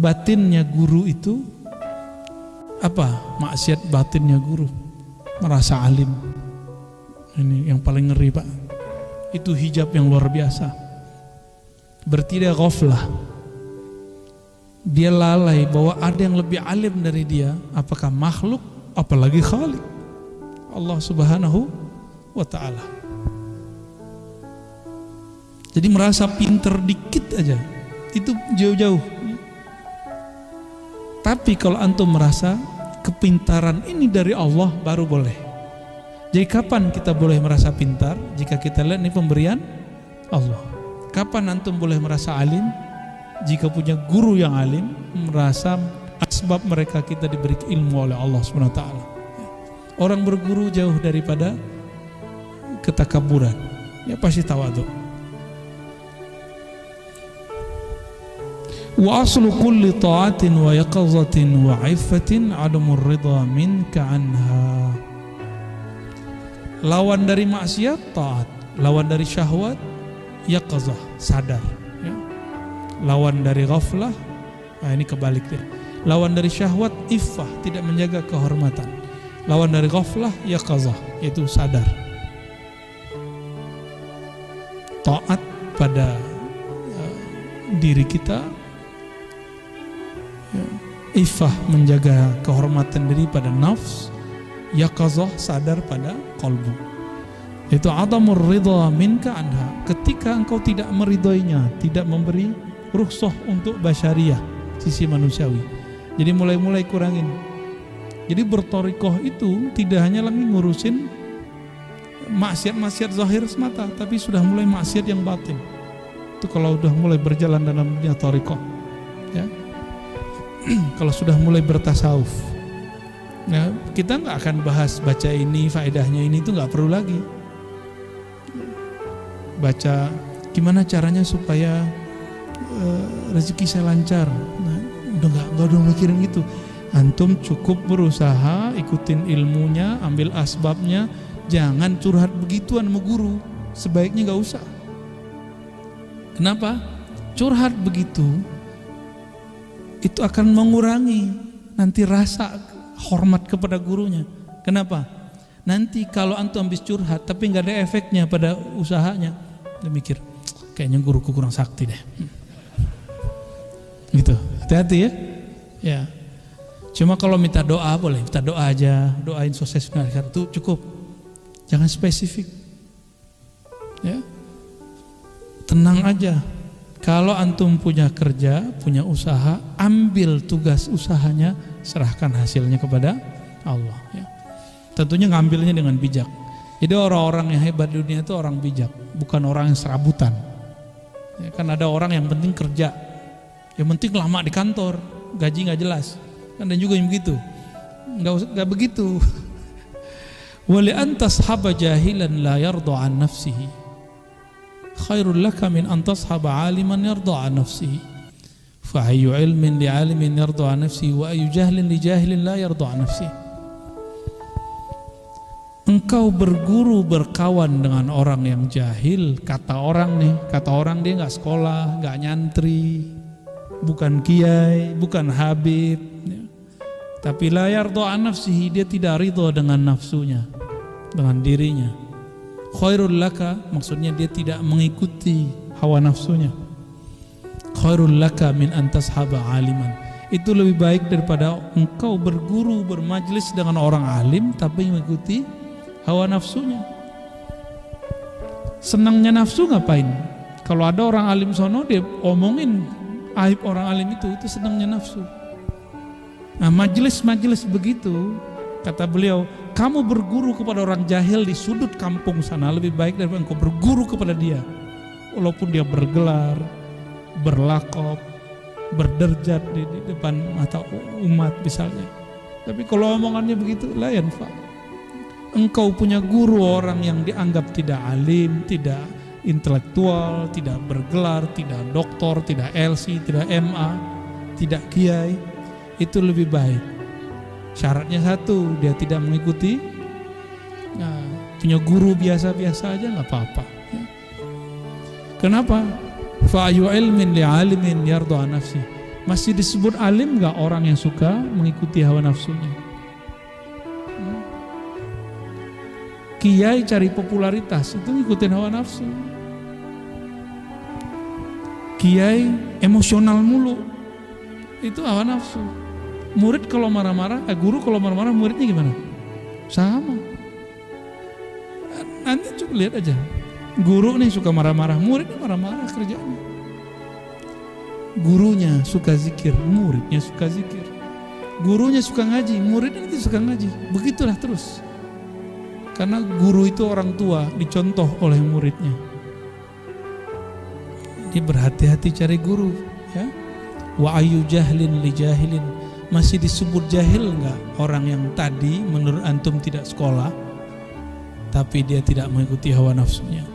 batinnya guru itu apa? Maksiat batinnya guru, merasa alim. Ini yang paling ngeri, Pak. Itu hijab yang luar biasa. Berarti dia ghaflah. Dia lalai bahwa ada yang lebih alim dari dia, apakah makhluk apalagi Khalik, Allah Subhanahu wa ta'ala. Jadi merasa pinter dikit aja itu jauh-jauh. Tapi kalau antum merasa kepintaran ini dari Allah, baru boleh. Jadi kapan kita boleh merasa pintar? Jika kita lihat ini pemberian Allah. Kapan antum boleh merasa alim? Jika punya guru yang alim, merasa sebab mereka kita diberi ilmu oleh Allah SWT. Orang berguru jauh daripada ketakaburan, ya pasti tawadhu. Wa aslu kulli ta'atin wa yaqazatin wa iffatin adamur ridha minka anha. Lawan dari maksiat taat, lawan dari syahwat yaqazah, sadar, ya. Lawan dari ghaflah, nah ini kebalik dia. Lawan dari syahwat iffah, tidak menjaga kehormatan. Lawan dari ghaflah yaqazah, yaitu sadar. Taat pada diri kita, ya. Iffah, menjaga kehormatan diri pada nafs. Yaqazah, sadar pada qalbu. Itu adamur ridha minka anha, ketika engkau tidak meridhoinya, tidak memberi rukhsah untuk basyariah, sisi manusiawi. Jadi mulai kurangin. Jadi bertorikoh itu tidak hanya lagi ngurusin maksiat zahir semata, tapi sudah mulai maksiat yang batin. Itu kalau sudah mulai berjalan dalam dunia torikoh, ya. Kalau sudah mulai bertasawuf, ya, kita nggak akan bahas baca ini, faedahnya ini, itu nggak perlu lagi. Baca gimana caranya supaya rezeki saya lancar. Nah, udah nggak mikirin gitu. Antum cukup berusaha, ikutin ilmunya, ambil asbabnya. Jangan curhat begituan sama guru. Sebaiknya nggak usah. Kenapa? Curhat begitu itu akan mengurangi nanti rasa hormat kepada gurunya. Kenapa? Nanti kalau antum habis curhat tapi nggak ada efeknya pada usahanya, dia mikir kayaknya guruku kurang sakti deh. Gitu. Hati-hati ya. Ya. Cuma kalau minta doa boleh, minta doa aja, doain sukses itu cukup. Jangan spesifik. Ya. Tenang aja. Kalau antum punya kerja, punya usaha, ambil tugas usahanya, serahkan hasilnya kepada Allah, ya. Tentunya ngambilnya dengan bijak. Jadi orang-orang yang hebat di dunia itu orang bijak, bukan orang yang serabutan. Ya, kan ada orang yang penting kerja, yang penting lama di kantor, gaji nggak jelas. Kan ada juga yang begitu. Nggak begitu. Wali antas haba jahilan la yardu an nafsihi. Khairul laka min an tashaba aliman yardu an nafsihi. Fa ayyu ilmin li alimin yardu an nafsihi wa ayyu jahlin li jahilin la yardu an nafsihi. Engkau berguru berkawan dengan orang yang jahil, kata orang dia nggak sekolah, nggak nyantri, bukan kiai, bukan habib, ya. Tapi la yardu an nafsihi, dia tidak ridho dengan nafsunya, dengan dirinya. Khairul laka, maksudnya dia tidak mengikuti hawa nafsunya. Khairul laka min antashaba aliman. Itu lebih baik daripada engkau berguru, bermajlis dengan orang alim tapi mengikuti hawa nafsunya. Senangnya nafsu ngapain? Kalau ada orang alim sono, dia omongin aib orang alim itu senangnya nafsu. Nah, majelis begitu, kata beliau, kamu berguru kepada orang jahil di sudut kampung sana lebih baik daripada engkau berguru kepada dia, walaupun dia bergelar, berlakop, berderjat di depan mata umat misalnya. Tapi kalau omongannya begitu, la yanfa. Engkau punya guru orang yang dianggap tidak alim, tidak intelektual, tidak bergelar, tidak doktor, tidak LC, tidak MA, tidak kiai, itu lebih baik. Syaratnya satu, dia tidak mengikuti. Nah, punya guru biasa-biasa aja nggak apa-apa, ya. Kenapa? Fa ayu ilmin li alimin yardu an nafsi. Masih disebut alim nggak orang yang suka mengikuti hawa nafsunya? Kiai cari popularitas itu ngikutin hawa nafsu. Kiai emosional mulu, itu hawa nafsu. Murid kalau marah-marah, guru kalau marah-marah, muridnya gimana? Sama. Nanti coba lihat aja. Guru nih suka marah-marah, muridnya marah-marah kerjanya. Gurunya suka zikir, muridnya suka zikir. Gurunya suka ngaji, muridnya nanti suka ngaji. Begitulah terus. Karena guru itu orang tua, dicontoh oleh muridnya. Jadi berhati-hati cari guru, ya. Wa ayu jahlin li jahilin. Masih disebut jahil enggak orang yang tadi menurut antum tidak sekolah, tapi dia tidak mengikuti hawa nafsunya?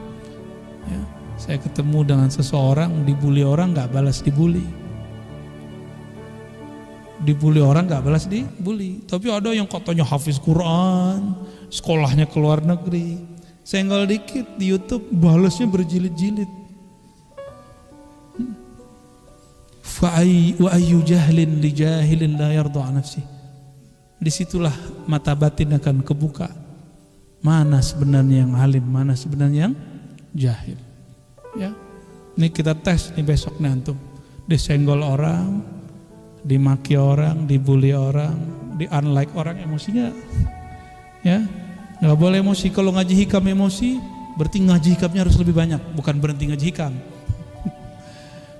Ya. Saya ketemu dengan seseorang dibully orang nggak balas dibully, dibully orang nggak balas dibully. Tapi ada yang katanya hafiz Quran, sekolahnya ke luar negeri, senggol dikit di YouTube balasnya berjilid-jilid. Wa ayyu jahlin li jahilin la yarda an nafsi. Disitulah mata batin akan kebuka. Mana sebenarnya yang alim, mana sebenarnya yang jahil. Ya, ini kita tes nih besok nih antum. Disenggol orang, dimaki orang, dibully orang, di-unlike orang, emosinya, ya, nggak boleh emosi. Kalau ngaji hikam emosi, berarti ngaji hikamnya harus lebih banyak, bukan berhenti ngaji hikam.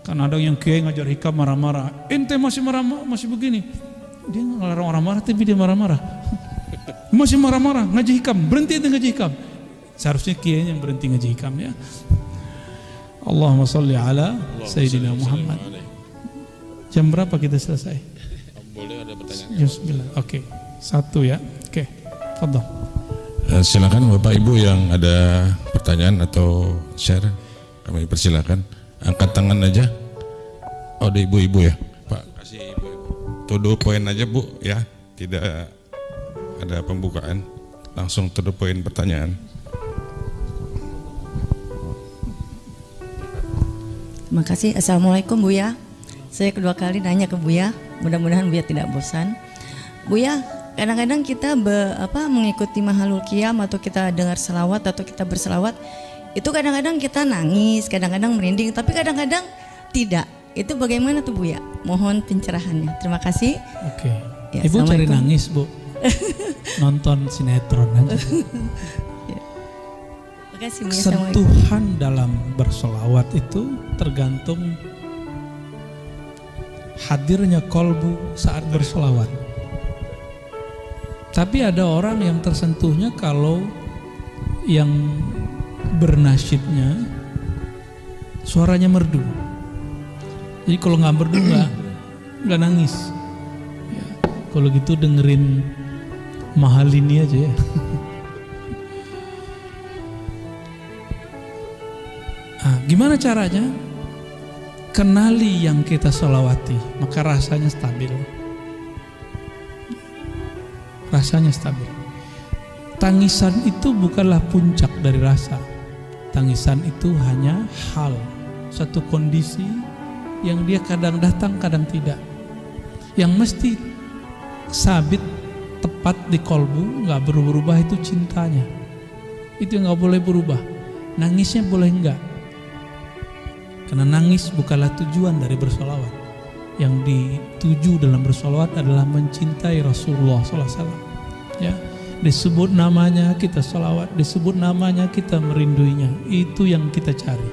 Kan ada yang kiai ngajar hikam marah-marah, ente masih marah-marah, masih begini. Dia ngelarang orang marah, tapi dia marah-marah. Masih marah-marah, ngaji hikam, berhenti ente ngaji hikam. Seharusnya kiai yang berhenti ngaji hikam, ya. Allahumma sholli ala Sayyidina Muhammad. Jam berapa kita selesai? Boleh ada pertanyaan? Jam 9. Oke. 1 ya. Oke. Fadhol. Silakan Bapak Ibu yang ada pertanyaan atau share, kami persilakan. Angkat tangan aja. Oh, ada ibu-ibu ya. Pak, kasih ibu-ibu. To the point aja Bu ya. Tidak ada pembukaan. Langsung to the point pertanyaan. Terima kasih. Assalamualaikum Buya. Saya kedua kali nanya ke Buya. Mudah-mudahan Buya tidak bosan. Buya, kadang-kadang kita mengikuti mahalul qiyam atau kita dengar selawat atau kita berselawat, itu kadang-kadang kita nangis, kadang-kadang merinding, tapi kadang-kadang tidak. Itu bagaimana tuh Buya? Mohon pencerahannya. Terima kasih. Oke. Ya, Ibu cari nangis Bu. Nonton sinetron aja. Sentuhan dalam bersolawat itu tergantung hadirnya kolbu saat bersolawat. Tapi ada orang yang tersentuhnya kalau yang bernasyidnya suaranya merdu. Jadi kalau nggak merdu nggak nangis. Ya, kalau gitu dengerin Mahalini aja ya. Nah, gimana caranya? Kenali yang kita sholawati, maka rasanya stabil. Rasanya stabil. Tangisan itu bukanlah puncak dari rasa. Tangisan itu hanya hal, satu kondisi yang dia kadang datang, kadang tidak. Yang mesti sabit, tepat di kolbu, nggak berubah itu cintanya. Itu nggak boleh berubah. Nangisnya boleh enggak? Karena nangis bukanlah tujuan dari bersolawat. Yang dituju dalam bersolawat adalah mencintai Rasulullah SAW. Ya, disebut namanya kita solawat, disebut namanya kita merinduinya. Itu yang kita cari.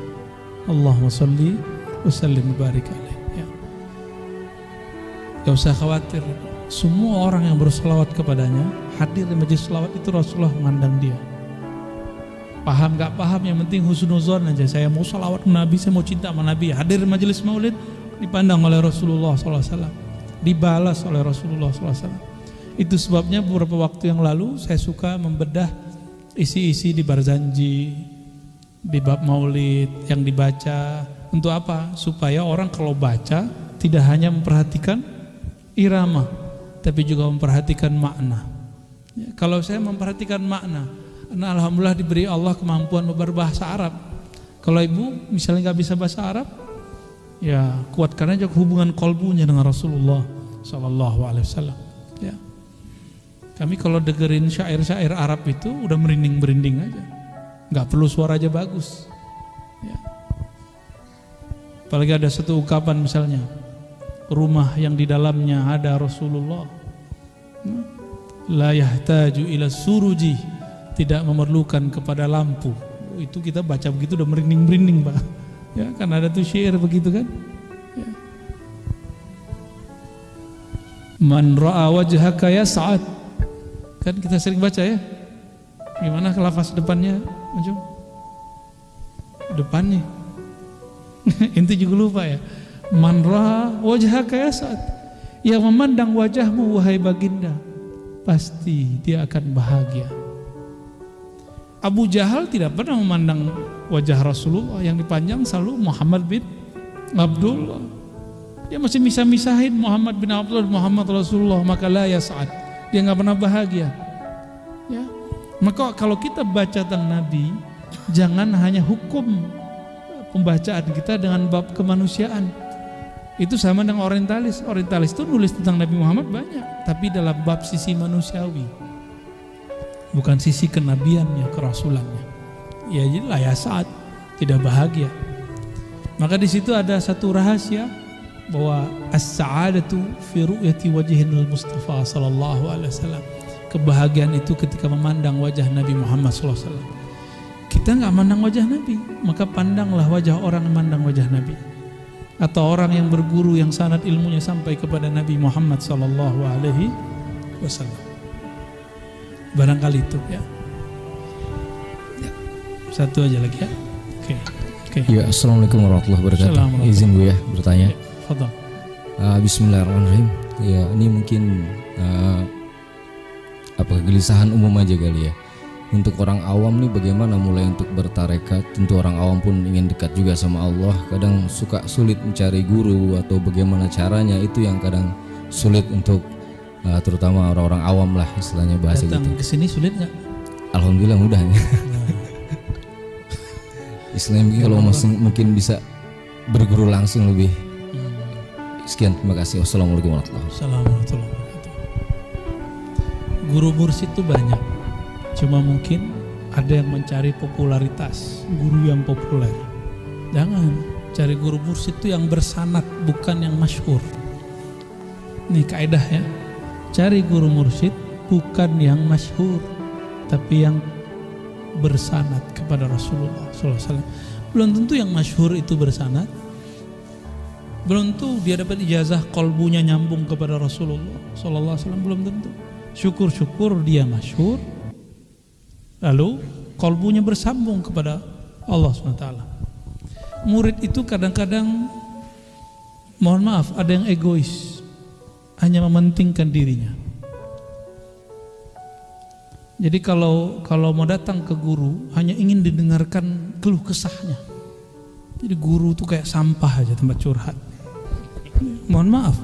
Allahumma sholli wa sallim barik alaih. Ya. Gak usah khawatir. Semua orang yang bersolawat kepadanya, hadir di majelis solawat itu Rasulullah memandang dia. Paham gak paham, yang penting husnuzon aja. Saya mau salawat ke Nabi, saya mau cinta sama Nabi. Hadir majelis maulid, dipandang oleh Rasulullah SAW, dibalas oleh Rasulullah SAW. Itu sebabnya beberapa waktu yang lalu saya suka membedah isi-isi di Barzanji, di bab maulid yang dibaca. Untuk apa? Supaya orang kalau baca tidak hanya memperhatikan irama, tapi juga memperhatikan makna. Ya, kalau saya memperhatikan makna, nah, alhamdulillah diberi Allah kemampuan berbahasa Arab. Kalau ibu misalnya nggak bisa bahasa Arab, Ya, kuatkan aja hubungan kolbunya dengan Rasulullah Sallallahu Alaihi Wasallam. Ya, kami kalau dengerin syair-syair Arab itu udah merinding-merinding aja, nggak perlu suara aja bagus. Ya. Apalagi ada satu ungkapan misalnya, rumah yang di dalamnya ada Rasulullah, la yahtaju ila suruji, tidak memerlukan kepada lampu. Itu kita baca begitu udah merinding-merinding, Pak. Ya, kan ada tuh syair begitu kan? Ya. Man ra'a wajhaka ya Sa'ad. Kan kita sering baca ya. Gimana lafaz depannya, Anjum? Depannya. Inti juga lupa ya. Man ra'a wajhaka ya Sa'ad. Yang memandang wajahmu wahai baginda, pasti dia akan bahagia. Abu Jahal tidak pernah memandang wajah Rasulullah, yang dipandang selalu Muhammad bin Abdullah. Dia masih misah-misahin Muhammad bin Abdullah, Muhammad Rasulullah, maka la yas'ad. Dia nggak pernah bahagia. Ya. Maka kalau kita baca tentang Nabi, jangan hanya hukum pembacaan kita dengan bab kemanusiaan. Itu sama dengan orientalis. Orientalis itu nulis tentang Nabi Muhammad banyak, tapi dalam bab sisi manusiawi, bukan sisi kenabiannya, kerasulannya. Ya, jadi layak saat tidak bahagia. Maka di situ ada satu rahasia bahwa as-sa'adatu fi ru'yati wajhil Mustafa sallallahu alaihi wasallam. Kebahagiaan itu ketika memandang wajah Nabi Muhammad sallallahu alaihi wasallam. Kita nggak mandang wajah Nabi, maka pandanglah wajah orang yang mandang wajah Nabi, atau orang yang berguru yang sanad ilmunya sampai kepada Nabi Muhammad sallallahu alaihi wasallam. Barangkali itu ya. Satu aja lagi ya. Oke. Ya, assalamualaikum warahmatullahi wabarakatuh. Izin gue ya bertanya. Fadhal. Bismillahirrahmanirrahim. Ya, ini mungkin kegelisahan umum aja kali ya. Untuk orang awam nih bagaimana mulai untuk bertarekat? Tentu orang awam pun ingin dekat juga sama Allah. Kadang suka sulit mencari guru atau bagaimana caranya, itu yang kadang sulit untuk terutama orang-orang awam lah istilahnya bahasa gitu. Datang ke sini sulit nggak? Alhamdulillah mudah ya. Istilahnya kalau mungkin bisa berguru langsung lebih. Sekian, terima kasih. Wassalamualaikum warahmatullahi wabarakatuh. Guru mursyid itu banyak, cuma mungkin ada yang mencari popularitas, guru yang populer. Jangan cari guru mursyid itu yang bersanad, bukan yang masyhur. Ini kaidah ya. Cari guru mursyid bukan yang masyhur, tapi yang bersanad kepada Rasulullah SAW. Belum tentu yang masyhur itu bersanad, belum tentu dia dapat ijazah kolbunya nyambung kepada Rasulullah SAW, belum tentu. Syukur-syukur dia masyhur, lalu kolbunya bersambung kepada Allah SWT. Murid itu kadang-kadang, mohon maaf, ada yang egois, hanya mementingkan dirinya. Jadi kalau mau datang ke guru hanya ingin didengarkan keluh kesahnya. Jadi guru itu kayak sampah aja, tempat curhat. Mohon maaf,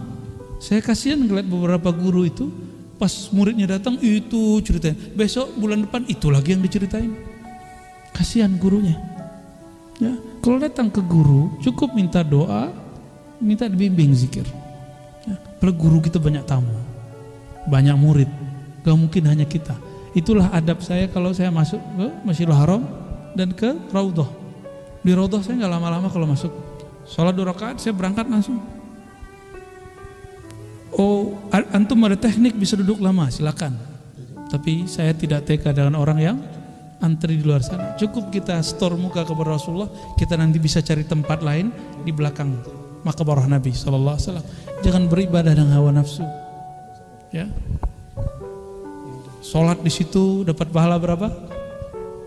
saya kasihan ngeliat beberapa guru itu pas muridnya datang itu ceritain, besok bulan depan itu lagi yang diceritain. Kasihan gurunya. Ya, kalau datang ke guru cukup minta doa, minta dibimbing zikir. Ya, apalagi guru kita banyak tamu, banyak murid, gak mungkin hanya kita. Itulah adab saya kalau saya masuk ke Masjidil Haram dan ke Raudhah. Di Raudhah saya nggak lama-lama kalau masuk. Sholat 2 rakaat saya berangkat langsung. Oh, antum ada teknik bisa duduk lama, silakan. Tapi saya tidak tega dengan orang yang antri di luar sana. Cukup kita store muka kepada Rasulullah, kita nanti bisa cari tempat lain di belakang maqbarah Nabi sallallahu alaihi wasallam. Jangan beribadah dengan hawa nafsu. Ya. Sholat di situ dapat pahala berapa?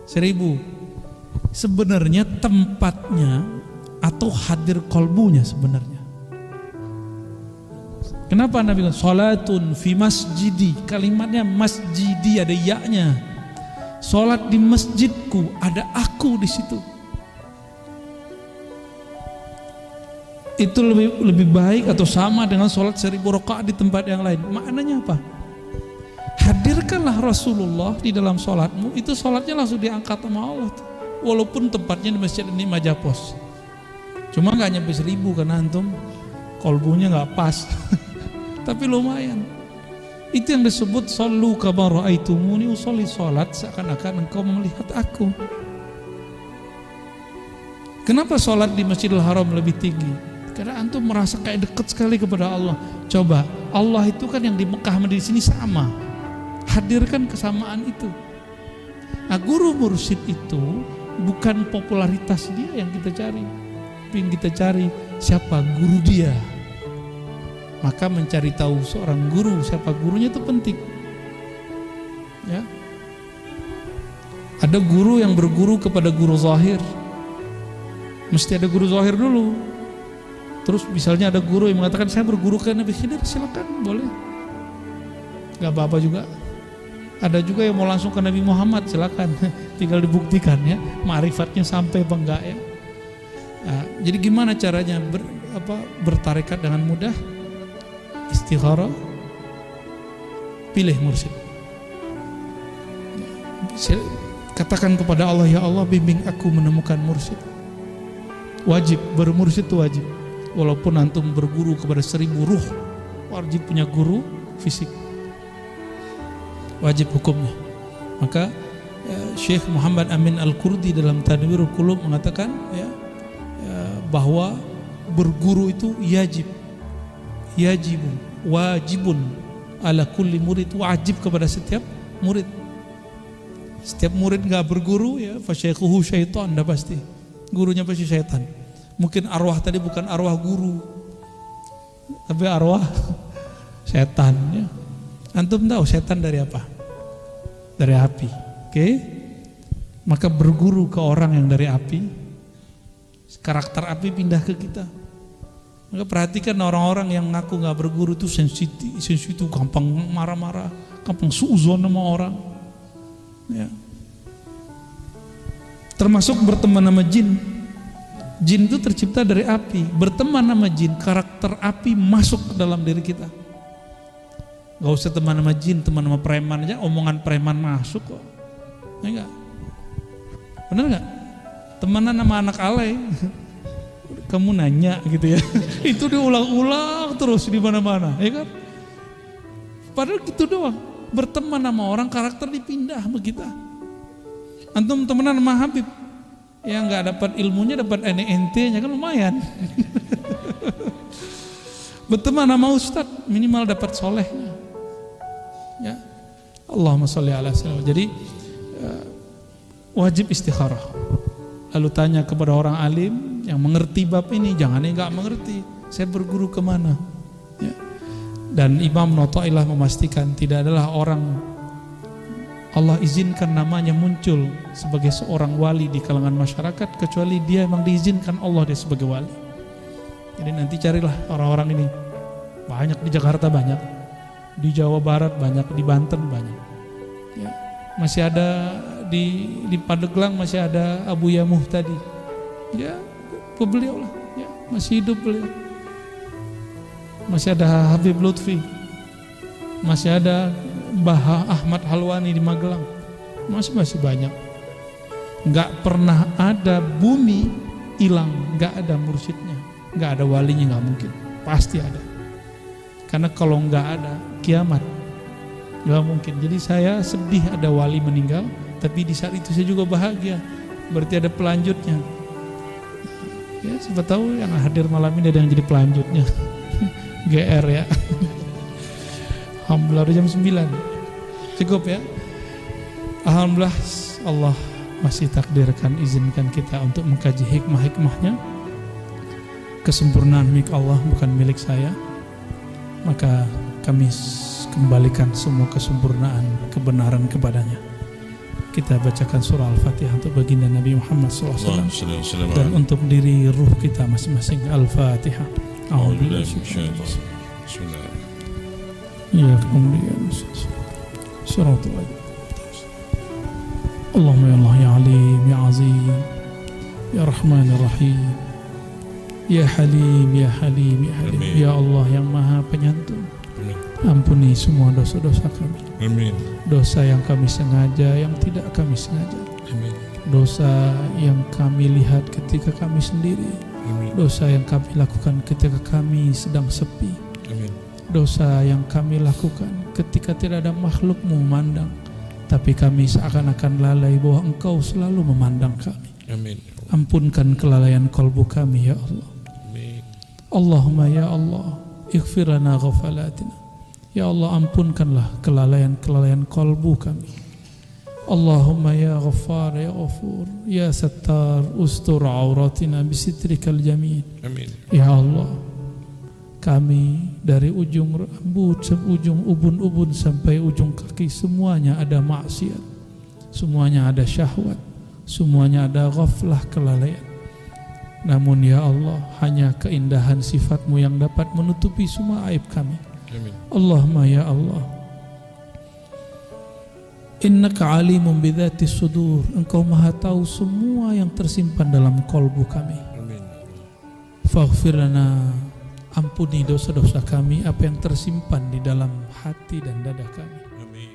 1000. Sebenarnya tempatnya atau hadir kolbunya sebenarnya. Kenapa Nabi bilang sholatun fi masjidi? Kalimatnya masjidi, ada ya-nya. Sholat di masjidku, ada aku di situ. Itu lebih baik atau sama dengan sholat 1000 rakaat di tempat yang lain. Maknanya apa? Hadirkanlah Rasulullah di dalam sholatmu, itu sholatnya langsung diangkat sama Allah. Walaupun tempatnya di masjid ini Majapos. Cuma nggak nyampe 1000 karena antum kolbunya nggak pas. Tapi lumayan. Itu yang disebut shollu kama ra'aitumuni usolli, salat seakan-akan engkau melihat aku. Kenapa sholat di Masjidil Haram lebih tinggi? Karena antum merasa kayak dekat sekali kepada Allah. Coba, Allah itu kan yang di Mekah sama di sini sama. Hadirkan kesamaan itu. Nah, guru mursyid itu bukan popularitas dia yang kita cari, tapi yang kita cari siapa guru dia. Maka mencari tahu seorang guru, siapa gurunya itu penting. Ya. Ada guru yang berguru kepada guru zahir. Mesti ada guru zahir dulu. Terus misalnya ada guru yang mengatakan saya berguru ke Nabi Khidir, silakan, boleh. Gak apa-apa juga. Ada juga yang mau langsung ke Nabi Muhammad, silakan. Tinggal dibuktikan ya, ma'rifatnya sampai apa enggak ya. Nah, jadi gimana caranya bertarekat dengan mudah? Istikharah, pilih mursyid. Katakan kepada Allah, ya Allah bimbing aku menemukan mursyid. Wajib, bermursyid itu wajib. Walaupun antum berguru kepada 1000 ruh, wajib punya guru fisik. Wajib hukumnya. Maka Syekh Muhammad Amin Al-Kurdi dalam Tadwirul Qulub mengatakan bahwa berguru itu wajibun ala kulli murid, wajib kepada setiap murid. Setiap murid nggak berguru ya fasyaikhuhu syaitan, dah pasti gurunya pasti syaitan. Mungkin arwah tadi bukan arwah guru, tapi arwah setan ya. Antum tahu setan dari apa? Dari api. Oke? Maka berguru ke orang yang dari api, karakter api pindah ke kita. Maka perhatikan orang-orang yang ngaku gak berguru itu sensitif, gampang marah-marah, gampang suuzon sama orang. Ya. Termasuk berteman sama jin. Jin itu tercipta dari api. Berteman sama jin, karakter api masuk ke dalam diri kita. Gak usah teman sama jin, teman sama preman aja, omongan preman masuk kok. Ya enggak? Bener gak? Temanan sama anak alay, kamu nanya gitu ya. Itu diulang-ulang terus di mana-mana, ya kan? Padahal gitu doang. Berteman sama orang, karakter dipindah sama kita. Antum temenan sama Habib, ya nggak dapat ilmunya, dapat NNT-nya kan lumayan. Berteman sama Ustadz, minimal dapat solehnya. Ya, Allahumma sholli ala sayyidina. Jadi wajib istikharah. Lalu tanya kepada orang alim yang mengerti bab ini, jangan yang nggak mengerti. Saya berguru kemana? Ya. Dan Imam Nota'ilah memastikan tidak adalah orang Allah izinkan namanya muncul sebagai seorang wali di kalangan masyarakat kecuali dia memang diizinkan Allah dia sebagai wali. Jadi nanti carilah orang-orang ini. Banyak di Jakarta, banyak di Jawa Barat, banyak di Banten, banyak. Ya. Masih ada di Pandeglang, masih ada Abu Yamuh tadi. Ya, beliau lah. Ya, masih hidup beliau. Masih ada Habib Lutfi. Masih ada Mbah Ahmad Halwani di Magelang. Masih banyak. Nggak pernah ada bumi hilang, nggak ada mursyidnya, nggak ada walinya, nggak mungkin. Pasti ada. Karena kalau nggak ada kiamat, nggak mungkin. Jadi saya sedih ada wali meninggal, tapi di saat itu saya juga bahagia. Berarti ada pelanjutnya. Ya, siapa tahu yang hadir malam ini ada yang jadi pelanjutnya. GR ya. Alhamdulillah udah jam 9. Cukup ya. Alhamdulillah Allah masih takdirkan, izinkan kita untuk mengkaji hikmah-hikmahnya. Kesempurnaan milik Allah bukan milik saya. Maka kami kembalikan semua kesempurnaan kebenaran kepadanya. Kita bacakan surah Al-Fatihah untuk baginda Nabi Muhammad SAW dan untuk diri ruh kita masing-masing. Al-Fatihah. Ya kemudian Allahumma ya Allah ya Alim ya Azim ya Rahman ya Rahim ya Halim ya Halim ya Halim. Amin. Ya Allah yang Maha Penyantun. Amin. Ampuni semua dosa-dosa kami. Amin. Dosa yang kami sengaja, yang tidak kami sengaja. Amin. Dosa yang kami lihat ketika kami sendiri, Amin. Dosa yang kami lakukan ketika kami sedang sepi. Amin. Dosa yang kami lakukan ketika tidak ada makhlukmu memandang, tapi kami seakan-akan lalai bahwa Engkau selalu memandang kami. Amin. Ampunkan kelalaian kolbu kami ya Allah. Amin. Allahumma ya Allah, ighfir lana ghafalatina. Ya Allah, ampunkanlah kelalaian kolbu kami. Allahumma ya Ghaffar ya Ghafur ya Sattar ustur auratina bisitrikal jamil. Amin. Ya Allah, kami dari ujung rambut, ujung ubun-ubun sampai ujung kaki semuanya ada maksiat, semuanya ada syahwat, semuanya ada ghaflah, kelalaian. Namun ya Allah, hanya keindahan sifat-Mu yang dapat menutupi semua aib kami. Amin. Allahumma ya Allah, innaka alimun bidzati sudur. Engkau maha tahu semua yang tersimpan dalam kolbu kami. Amin. Faghfir lana, ampuni dosa-dosa kami, apa yang tersimpan di dalam hati dan dada kami. Amin.